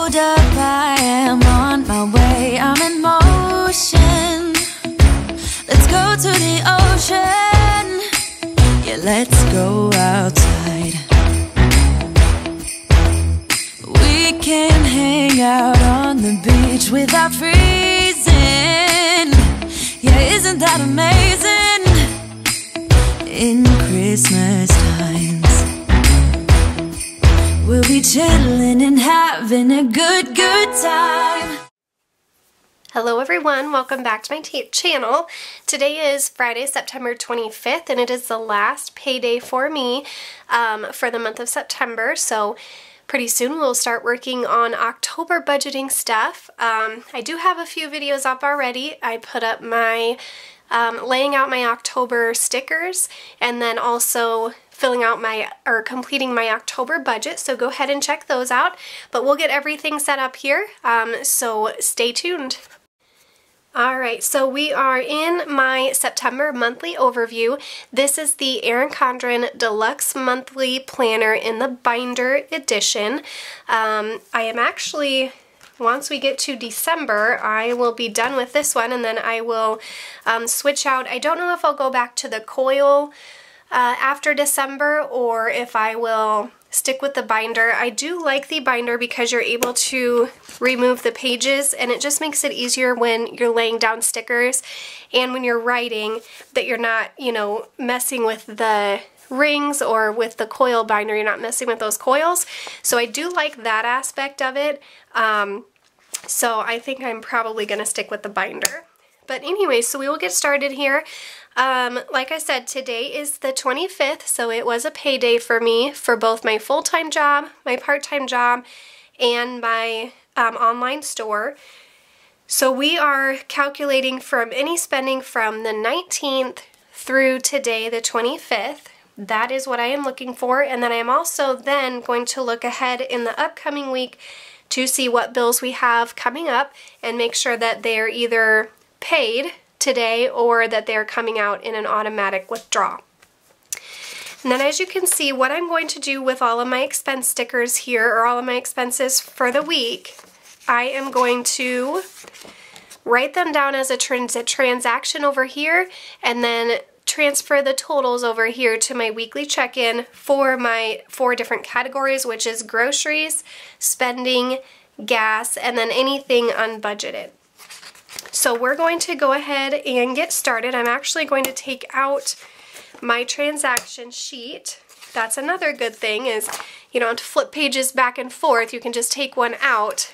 hold up, I am on my way, I'm in motion. Let's go to the ocean, yeah, let's go outside. We can hang out on the beach without freezing, yeah, isn't that amazing? In Christmas times, we'll be chilling and having a good time. Hello everyone, welcome back to my channel. Today is Friday, September 25th, and it is the last payday for me for the month of September, so pretty soon we'll start working on October budgeting stuff. I do have a few videos up already. I put up my laying out my October stickers, and then also filling out completing my October budget, so go ahead and check those out. But we'll get everything set up here, so stay tuned. Alright, so we are in my September monthly overview. This is the Erin Condren Deluxe Monthly Planner in the binder edition. I am actually, once we get to December, I will be done with this one, and then I will switch out. I don't know if I'll go back to the coil after December, or if I will stick with the binder. I do like the binder because you're able to remove the pages, and it just makes it easier when you're laying down stickers and when you're writing, that you're not, you know, messing with the rings, or with the coil binder, you're not messing with those coils. So I do like that aspect of it. So I think I'm probably going to stick with the binder. But anyway, so we will get started here. Like I said, today is the 25th, so it was a payday for me for both my full-time job, my part-time job, and my online store. So we are calculating from any spending from the 19th through today, the 25th. That is what I am looking for, and then I am also then going to look ahead in the upcoming week to see what bills we have coming up and make sure that they're either paid today or that they're coming out in an automatic withdrawal. And then, as you can see, what I'm going to do with all of my expense stickers here, or all of my expenses for the week, I am going to write them down as a transaction over here, and then transfer the totals over here to my weekly check-in for my 4 different categories, which is groceries, spending, gas, and then anything unbudgeted. So we're going to go ahead and get started. I'm actually going to take out my transaction sheet. That's another good thing, is you don't have to flip pages back and forth. You can just take one out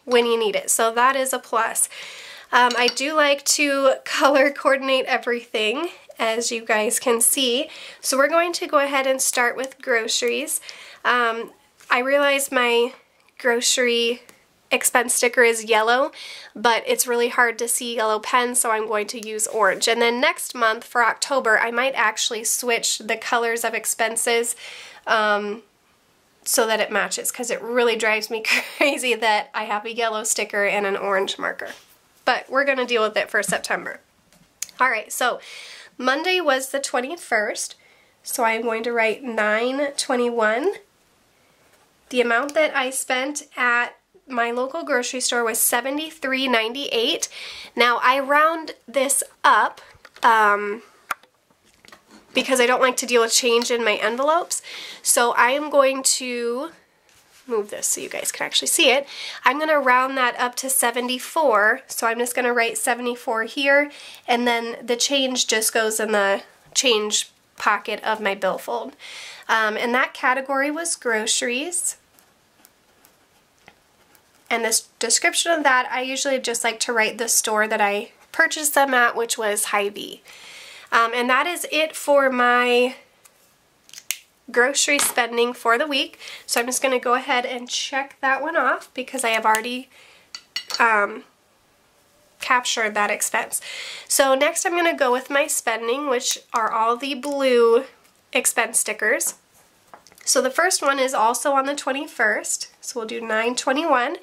when you need it. So that is a plus. I do like to color coordinate everything, as you guys can see. So we're going to go ahead and start with groceries. I realize my grocery expense sticker is yellow, but it's really hard to see yellow pens, so I'm going to use orange. And then next month, for October, I might actually switch the colors of expenses so that it matches, because it really drives me crazy that I have a yellow sticker and an orange marker. But we're going to deal with it for September. Alright, so Monday was the 21st, so I'm going to write 9/21. The amount that I spent at my local grocery store was $73.98. Now I round this up because I don't like to deal with change in my envelopes. So I am going to move this so you guys can actually see it. I'm going to round that up to 74. So I'm just going to write 74 here, and then the change just goes in the change pocket of my billfold. And that category was groceries. And this description of that, I usually just like to write the store that I purchased them at, which was Hy-Vee. And that is it for my grocery spending for the week. So I'm just going to go ahead and check that one off because I have already captured that expense. So next I'm going to go with my spending, which are all the blue expense stickers. So the first one is also on the 21st, so we'll do 9/21.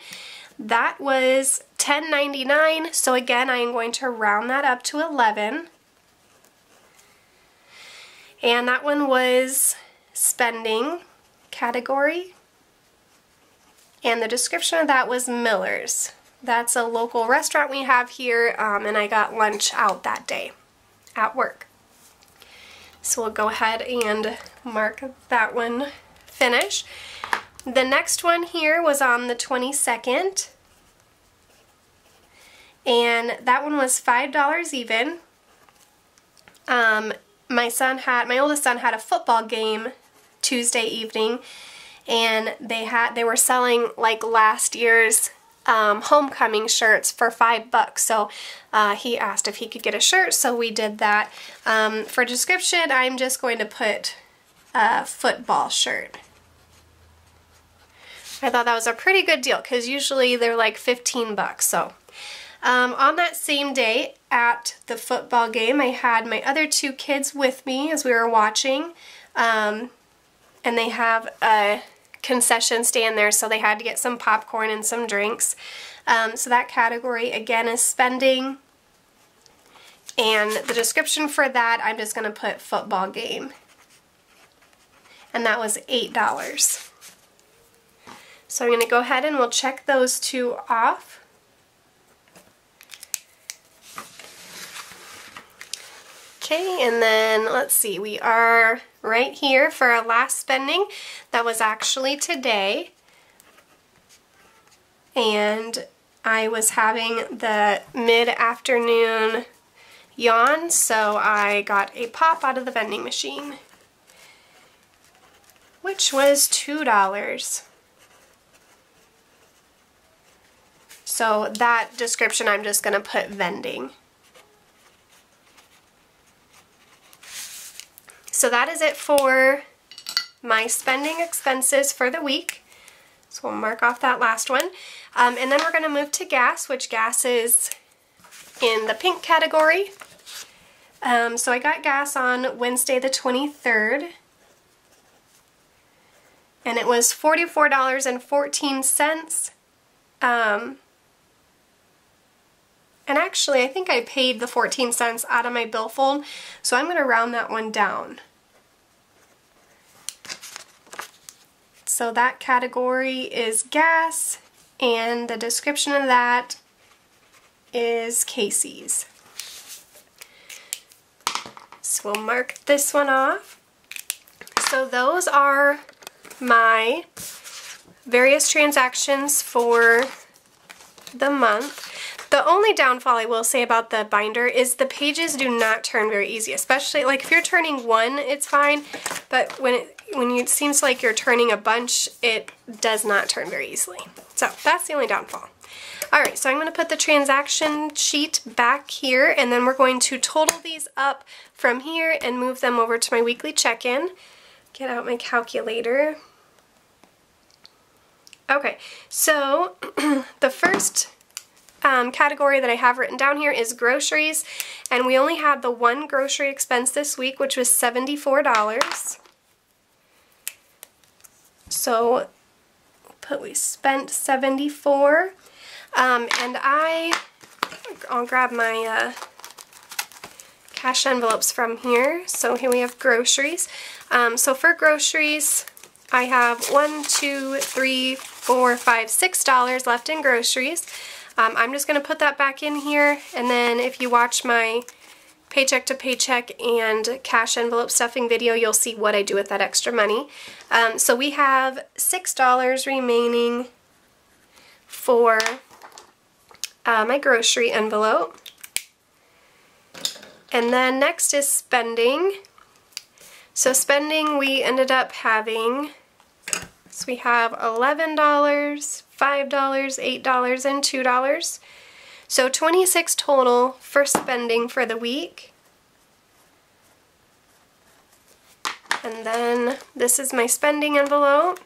That was $10.99, so again I am going to round that up to 11. And that one was spending category. and the description of that was Miller's. That's a local restaurant we have here, and I got lunch out that day at work. So we'll go ahead and mark that one finish. The next one here was on the 22nd, and that one was $5 even. My oldest son had a football game Tuesday evening, and they were selling like last year's homecoming shirts for $5. So he asked if he could get a shirt, so we did that. For description, I'm just going to put a football shirt. I thought that was a pretty good deal because usually they're like $15. So on that same day at the football game, I had my other two kids with me as we were watching, and they have a concession stand there, so they had to get some popcorn and some drinks. So that category again is spending, and the description for that I'm just going to put football game, and that was $8. So I'm going to go ahead and we'll check those two off. Okay, and then let's see, we are right here for our last spending. That was actually today, and I was having the mid-afternoon yawn, so I got a pop out of the vending machine, which was $2. So that description I'm just going to put vending. So that is it for my spending expenses for the week. So we'll mark off that last one. And then we're going to move to gas, which gas is in the pink category. So I got gas on Wednesday the 23rd. And it was $44.14. And actually, I think I paid the 14 cents out of my billfold, so I'm going to round that one down. So that category is gas, and the description of that is Casey's. So we'll mark this one off. So those are my various transactions for the month. The only downfall I will say about the binder is the pages do not turn very easy, especially like if you're turning one, it's fine, but when it seems like you're turning a bunch, it does not turn very easily. So that's the only downfall. Alright, so I'm going to put the transaction sheet back here, and then we're going to total these up from here and move them over to my weekly check-in. Get out my calculator. Okay, so the first category that I have written down here is groceries, and we only had the one grocery expense this week, which was $74. So we spent $74, and I'll grab my cash envelopes from here. So here we have groceries. So for groceries, I have $6 left in groceries. I'm just going to put that back in here, and then if you watch my paycheck to paycheck and cash envelope stuffing video, you'll see what I do with that extra money. So we have $6 remaining for my grocery envelope. And then next is spending. So spending, we ended up having, so we have $11, $5, $8, and $2. So $26 total for spending for the week. And then this is my spending envelope.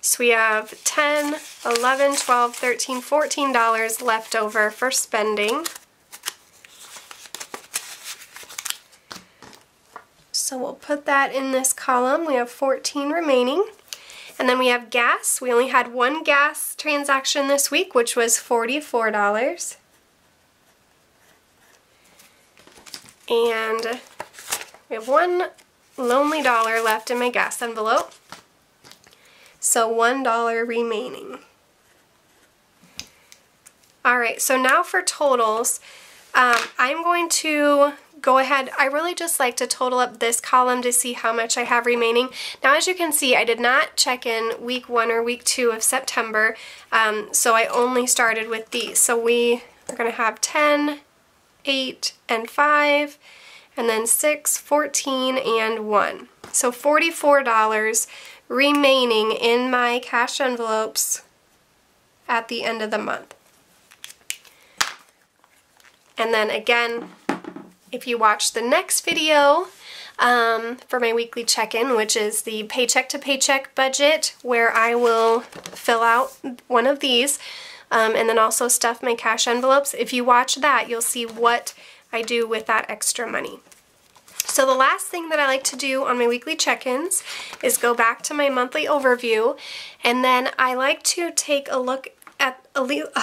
So we have $10, $11, $12, $13, $14 left over for spending. So we'll put that in this column. We have 14 remaining. And then we have gas. We only had one gas transaction this week, which was $44. And we have one lonely dollar left in my gas envelope. So $1 remaining. Alright, so now for totals, I'm going to go ahead. I really just like to total up this column to see how much I have remaining. Now as you can see, I did not check in week 1 or week 2 of September, so I only started with these. So we are going to have 10, 8, and 5, and then 6, 14, and 1. So $44 remaining in my cash envelopes at the end of the month. And then again, if you watch the next video for my weekly check-in, which is the paycheck to paycheck budget, where I will fill out one of these and then also stuff my cash envelopes. If you watch that, you'll see what I do with that extra money. So the last thing that I like to do on my weekly check-ins is go back to my monthly overview, and then I like to take a look at a look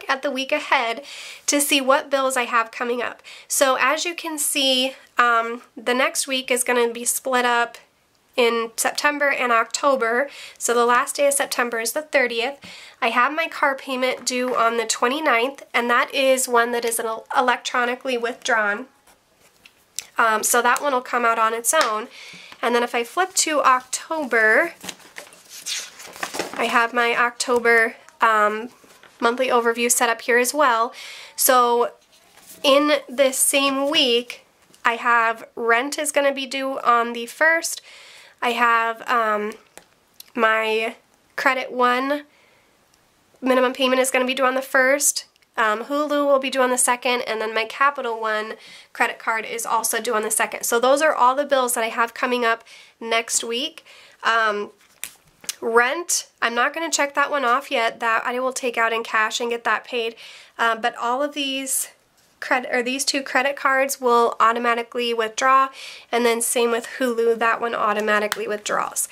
at the week ahead to see what bills I have coming up. So as you can see, the next week is going to be split up in September and October. So the last day of September is the 30th. I have my car payment due on the 29th, and that is one that is electronically withdrawn. So that one will come out on its own. And then if I flip to October, I have my October monthly overview set up here as well. So in this same week, I have rent is going to be due on the 1st. I have my Credit One minimum payment is going to be due on the 1st. Hulu will be due on the 2nd, and then my Capital One credit card is also due on the 2nd. So those are all the bills that I have coming up next week. Rent, I'm not going to check that one off yet. That I will take out in cash and get that paid. But all of these these 2 credit cards will automatically withdraw, and then same with Hulu, that one automatically withdraws.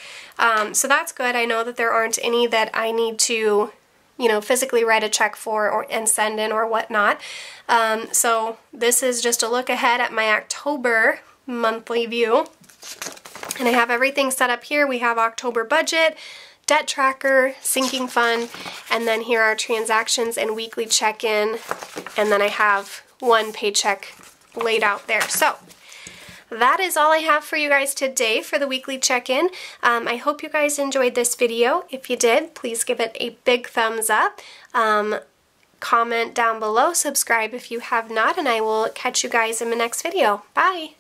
So that's good. I know that there aren't any that I need to, you know, physically write a check for and send in or whatnot. So this is just a look ahead at my October monthly view. And I have everything set up here. We have October budget, debt tracker, sinking fund, and then here are transactions and weekly check-in, and then I have one paycheck laid out there. So that is all I have for you guys today for the weekly check-in. I hope you guys enjoyed this video. If you did, please give it a big thumbs up. Comment down below, subscribe if you have not, and I will catch you guys in the next video. Bye!